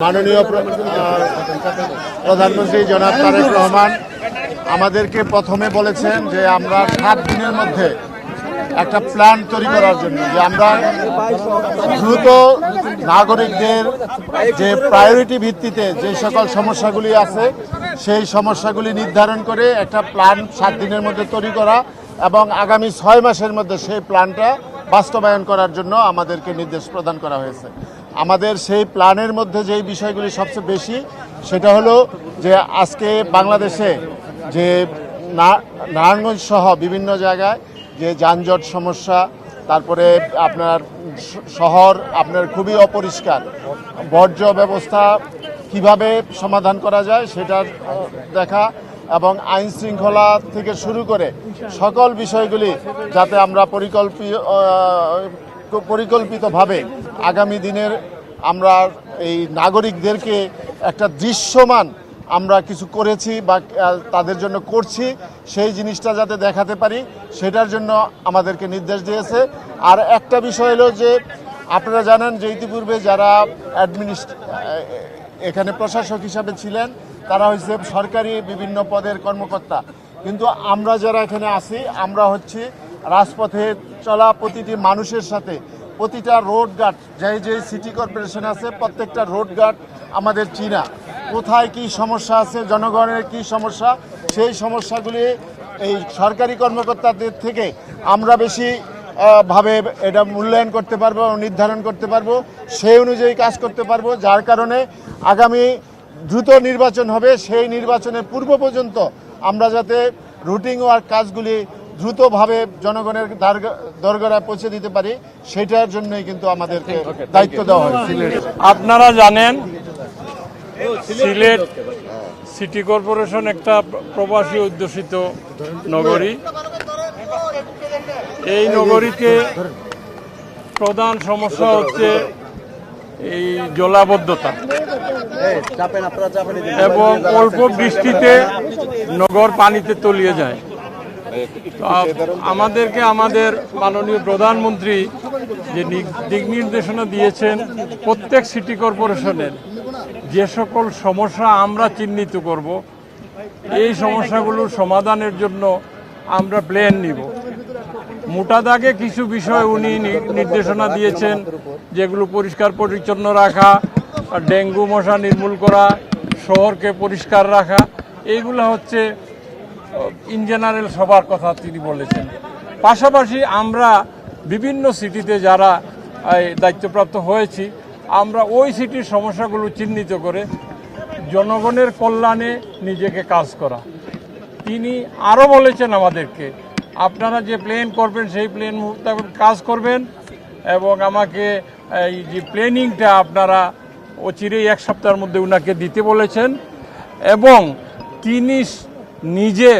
মাননীয় প্রধানমন্ত্রী জনাব তারেক রহমান আমাদেরকে প্রথমে বলেছেন যে আমরা 7 দিনের মধ্যে একটা প্ল্যান তৈরি করার জন্য, যে আমরা দ্রুত নাগরিকদের যে প্রায়োরিটি ভিত্তিতে যে সকল সমস্যাগুলি আছে সেই সমস্যাগুলি নির্ধারণ করে একটা প্ল্যান 7 দিনের মধ্যে তৈরি করা এবং আগামী 6 মাসের মধ্যে সেই প্ল্যানটা বাস্তবায়ন করার জন্য আমাদেরকে নির্দেশ প্রদান করা হয়েছে। আমাদের সেই প্ল্যানের মধ্যে যেই বিষয়গুলি সবচেয়ে বেশি সেটা হলো যে আজকে বাংলাদেশে যে নারায়ণগঞ্জ সহ বিভিন্ন জায়গায় যে যানজট সমস্যা, তারপরে আপনার শহর আপনার খুবই অপরিষ্কার, বর্জ্য ব্যবস্থা কিভাবে সমাধান করা যায় সেটার দেখা এবং আইন শৃঙ্খলা থেকে শুরু করে সকল বিষয়গুলি যাতে আমরা পরিকল্পিতভাবে আগামী দিনের আমরা এই নাগরিকদেরকে একটা দৃশ্যমান আমরা কিছু করেছি বা তাদের জন্য করছি সেই জিনিসটা যাতে দেখাতে পারি সেটার জন্য আমাদেরকে নির্দেশ দিয়েছে। আর একটা বিষয় হলো যে আপনারা জানেন যে ইতিপূর্বে যারা এখানে প্রশাসক হিসাবে ছিলেন তারা হচ্ছে সরকারি বিভিন্ন পদের কর্মকর্তা, কিন্তু আমরা যারা এখানে আছি আমরা হচ্ছে রাজপথে চলা প্রতিটি মানুষের সাথে প্রতিটা রোড গার্ড যে সিটি কর্পোরেশন আছে প্রত্যেকটা রোড গার্ড আমাদের চিনা, কোথায় কি সমস্যা আছে, জনগণের কি সমস্যা, সেই সমস্যাগুলি এই সরকারি কর্মকর্তাদের থেকে আমরা বেশি ভাবে এটা মূল্যায়ন করতে পারবো, নির্ধারণ করতে পারবো, সেই অনুযায়ী কাজ করতে পারবো, যার কারণে আগামী দ্রুত নির্বাচন হবে সেই নির্বাচনের পূর্ব পর্যন্ত আমরা যাতে রুটিন ওয়ার্ক কাজগুলি দ্রুতভাবে জনগণের দরগায় পৌঁছে দিতে পারি সেটার জন্যই কিন্তু আমাদেরকে দায়িত্ব দেওয়া হয়। আপনারা জানেন সিলেট সিটি কর্পোরেশন একটা প্রবাসী অধ্যুষিত নগরী। এই নগরীতে প্রধান সমস্যা হচ্ছে এই জলাবদ্ধতা এবং অল্প বৃষ্টিতে নগর পানিতে তলিয়ে যায়। আমাদেরকে আমাদের মাননীয় প্রধানমন্ত্রী যে দিক নির্দেশনা দিয়েছেন প্রত্যেক সিটি কর্পোরেশনের যে সকল সমস্যা আমরা চিহ্নিত করব এই সমস্যাগুলোর সমাধানের জন্য আমরা প্ল্যান নিব। মোটা দাগে কিছু বিষয় উনি নির্দেশনা দিয়েছেন, যেগুলো পরিষ্কার পরিচ্ছন্ন রাখা, ডেঙ্গু মশা নির্মূল করা, শহরকে পরিষ্কার রাখা, এইগুলো হচ্ছে ইন জেনারেল সবার কথা তিনি বলেছেন। পাশাপাশি আমরা বিভিন্ন সিটিতে যারা দায়িত্বপ্রাপ্ত হয়েছি আমরা ওই সিটির সমস্যাগুলো চিহ্নিত করে জনগণের কল্যাণে নিজেকে কাজ করা। তিনি আরও বলেছেন আমাদেরকে আপনারা যে প্ল্যান করবেন সেই প্ল্যান মোতাবেক কাজ করবেন এবং আমাকে এই যে প্ল্যানিংটা আপনারা অচিরেই 1 সপ্তাহের মধ্যে উনাকে দিতে বলেছেন এবং তিনি নিজে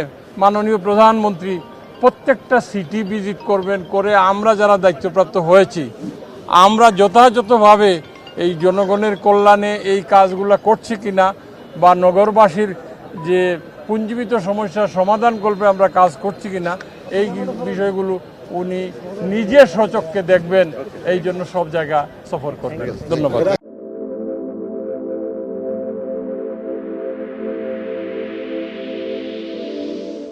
মাননীয় প্রধানমন্ত্রী প্রত্যেকটা সিটি ভিজিট করবেন, করে আমরা যারা দায়িত্বপ্রাপ্ত হয়েছি আমরা যথাযথভাবে এই জনগণের কল্যাণে এই কাজগুলো করছি কিনা বা নগরবাসীর যে পুঞ্জীবিত সমস্যার সমাধান করবে আমরা কাজ করছি কিনা এই বিষয়গুলো উনি নিজের স্বচক্ষে দেখবেন, এই জন্য সব জায়গা সফর করবেন। ধন্যবাদ।